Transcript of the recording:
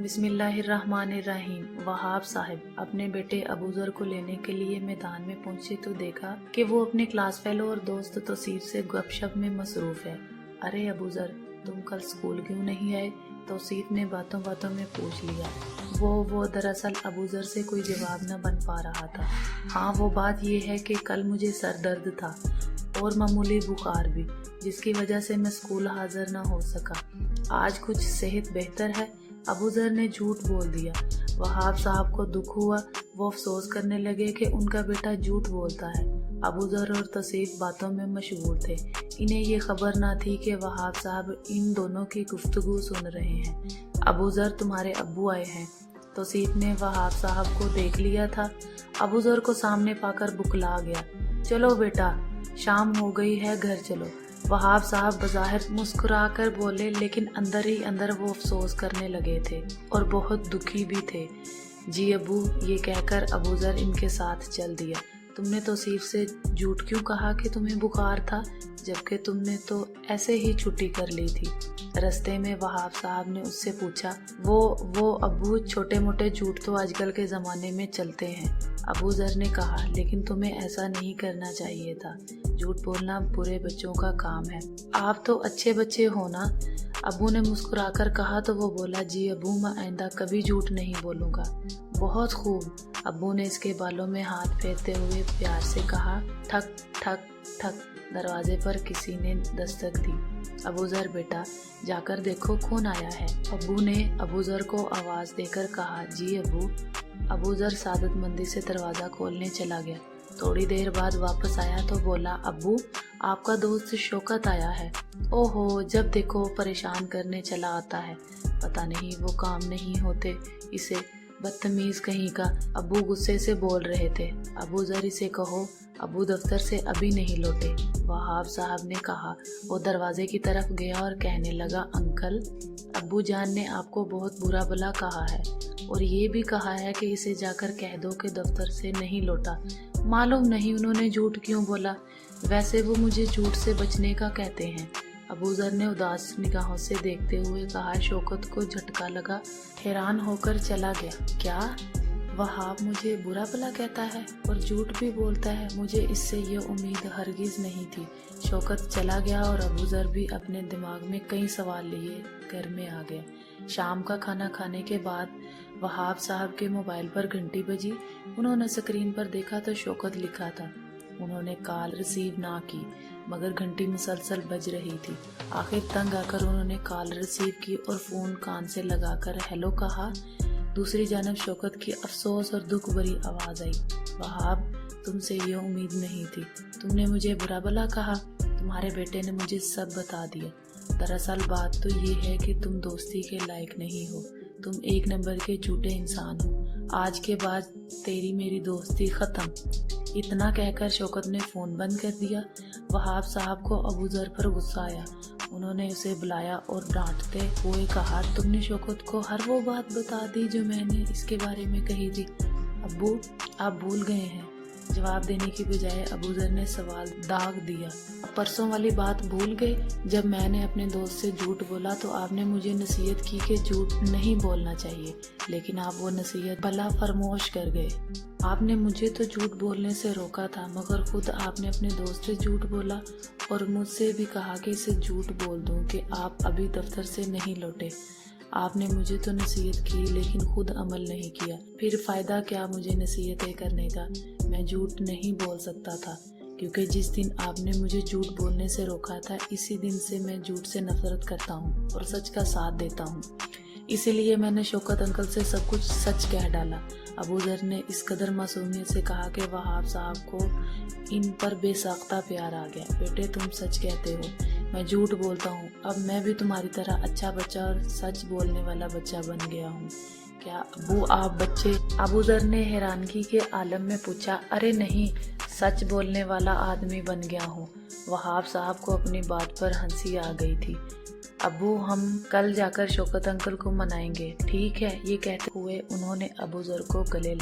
بسم اللہ الرحمن الرحیم۔ وہاب صاحب اپنے بیٹے ابوذر کو لینے کے لیے میدان میں پہنچے تو دیکھا کہ وہ اپنے کلاس فیلو اور دوست توصیف سے گپ شپ میں مصروف ہے۔ ارے ابوذر، تم کل اسکول کیوں نہیں آئے؟ توصیف نے باتوں باتوں میں پوچھ لیا۔ وہ دراصل ابوذر سے کوئی جواب نہ بن پا رہا تھا۔ ہاں، وہ بات یہ ہے کہ کل مجھے سر درد تھا اور معمولی بخار بھی، جس کی وجہ سے میں اسکول حاضر نہ ہو سکا۔ آج کچھ صحت بہتر ہے؟ ابوذر نے جھوٹ بول دیا۔ وہاب صاحب کو دکھ ہوا۔ وہ افسوس کرنے لگے کہ ان کا بیٹا جھوٹ بولتا ہے۔ ابوذر اور توصیف باتوں میں مشغول تھے۔ انہیں یہ خبر نہ تھی کہ وہاب صاحب ان دونوں کی گفتگو سن رہے ہیں۔ ابوذر، تمہارے ابو آئے ہیں۔ توصیف نے وہاب صاحب کو دیکھ لیا تھا۔ ابوذر کو سامنے پا کر بکلا گیا۔ چلو بیٹا، شام ہو گئی ہے، گھر چلو۔ وہاب صاحب بظاہر مسکرا کر بولے، لیکن اندر ہی اندر وہ افسوس کرنے لگے تھے اور بہت دکھی بھی تھے۔ جی ابو، یہ کہہ کر ابوذر ان کے ساتھ چل دیا۔ تم نے توصیف سے جھوٹ کیوں کہا کہ تمہیں بخار تھا، جبکہ تم نے تو ایسے ہی چھٹی کر لی تھی؟ رستے میں وہاب صاحب نے اس سے پوچھا۔ وہ ابو، چھوٹے موٹے جھوٹ تو آج کل کے زمانے میں چلتے ہیں، ابوذر نے کہا، لیکن تمہیں ایسا نہیں کرنا چاہیے تھا۔ جھوٹ بولنا برے بچوں کا کام ہے۔ آپ تو اچھے بچے ہو نا؟ ابو نے مسکرا کر کہا تو وہ بولا، جی ابو، میں آئندہ کبھی جھوٹ نہیں بولوں گا۔ بہت خوب، ابو نے اس کے بالوں میں ہاتھ پھیرتے ہوئے پیار سے کہا۔ ٹھک ٹھک ٹھک، دروازے پر کسی نے دستک دی۔ ابوذر بیٹا، جا کر دیکھو کون آیا ہے، ابو نے ابوذر کو آواز دے کر کہا۔ جی ابو۔ ابوذر سعادت مندی سے دروازہ کھولنے چلا گیا۔ تھوڑی دیر بعد واپس آیا تو بولا، ابو، آپ کا دوست شوکت آیا ہے۔ اوہو، جب دیکھو پریشان کرنے چلا آتا ہے، پتہ نہیں وہ کام نہیں ہوتے اسے، بدتمیز کہیں کا۔ ابو غصے سے بول رہے تھے۔ ابوذر، اسے کہو ابو دفتر سے ابھی نہیں لوٹے، وہاب صاحب نے کہا۔ وہ دروازے کی طرف گیا اور کہنے لگا، انکل، ابو جان نے آپ کو بہت برا بھلا کہا ہے اور یہ بھی کہا ہے کہ اسے جا کر کہہ دو کہ دفتر سے نہیں لوٹا۔ معلوم نہیں انہوں نے جھوٹ کیوں بولا، ویسے وہ مجھے جھوٹ سے بچنے کا کہتے ہیں۔ ابوذر نے اداس نگاہوں سے دیکھتے ہوئے کہا۔ شوکت کو جھٹکا لگا، حیران ہو کر چلا گیا۔ کیا وہاب مجھے برا بھلا کہتا ہے اور جھوٹ بھی بولتا ہے؟ مجھے اس سے یہ امید ہرگز نہیں تھی۔ شوکت چلا گیا اور ابوذر بھی اپنے دماغ میں کئی سوال لیے گھر میں آ گیا۔ شام کا کھانا کھانے کے بعد وہاب صاحب کے موبائل پر گھنٹی بجی۔ انہوں نے اسکرین پر دیکھا تو شوکت لکھا تھا۔ انہوں نے کال ریسیو نہ کی، مگر گھنٹی مسلسل بج رہی تھی۔ آخر تنگ آ کر انہوں نے کال ریسیو کی اور فون کان سے لگا کر ہیلو کہا۔ دوسری جانب شوکت کی افسوس اور دکھ بھری آواز آئی۔ وہاب، تم سے یہ امید نہیں تھی، تم نے مجھے برا بھلا کہا، تمہارے بیٹے نے مجھے سب بتا دیا۔ دراصل بات تو یہ ہے کہ تم دوستی کے لائق نہیں ہو، تم ایک نمبر کے جھوٹے انسان ہو۔ آج کے بعد تیری میری دوستی ختم۔ اتنا کہہ کر شوکت نے فون بند کر دیا۔ وہاب صاحب کو ابوذر پر غصہ آیا۔ انہوں نے اسے بلایا اور ڈانٹتے ہوئے کہا، تم نے شوکت کو ہر وہ بات بتا دی جو میں نے اس کے بارے میں کہی تھی۔ ابو، آپ بھول گئے ہیں۔ جواب دینے کی بجائے ابوذر نے سوال داغ دیا۔ پرسوں والی بات بھول گئے؟ جب میں نے اپنے دوست سے جھوٹ بولا تو آپ نے مجھے نصیحت کی کہ جھوٹ نہیں بولنا چاہیے، لیکن آپ وہ نصیحت بھلا فراموش کر گئے۔ آپ نے مجھے تو جھوٹ بولنے سے روکا تھا، مگر خود آپ نے اپنے دوست سے جھوٹ بولا اور مجھ سے بھی کہا کہ اسے جھوٹ بول دوں کہ آپ ابھی دفتر سے نہیں لوٹے۔ آپ نے مجھے تو نصیحت کی لیکن خود عمل نہیں کیا، پھر فائدہ کیا مجھے نصیحتیں کرنے کا؟ میں جھوٹ نہیں بول سکتا تھا، کیونکہ جس دن آپ نے مجھے جھوٹ بولنے سے روکا تھا، اسی دن سے میں جھوٹ سے نفرت کرتا ہوں اور سچ کا ساتھ دیتا ہوں۔ اسی لیے میں نے شوکت انکل سے سب کچھ سچ کہہ ڈالا۔ ابوذر نے اس قدر معصومیت سے کہا کہ وہاب صاحب کو ان پر بے ساختہ پیار آ گیا۔ بیٹے، تم سچ کہتے ہو، میں جھوٹ بولتا ہوں، اب میں بھی تمہاری طرح اچھا بچہ اور سچ بولنے والا بچہ بن گیا ہوں۔ کیا ابو، آپ بچے؟ ابوذر نے حیرانگی کے عالم میں پوچھا۔ ارے نہیں، سچ بولنے والا آدمی بن گیا ہوں۔ وہاب صاحب کو اپنی بات پر ہنسی آ گئی تھی۔ ابو، ہم کل جا کر شوکت انکل کو منائیں گے، ٹھیک ہے؟ یہ کہتے ہوئے انہوں نے ابوذر کو گلے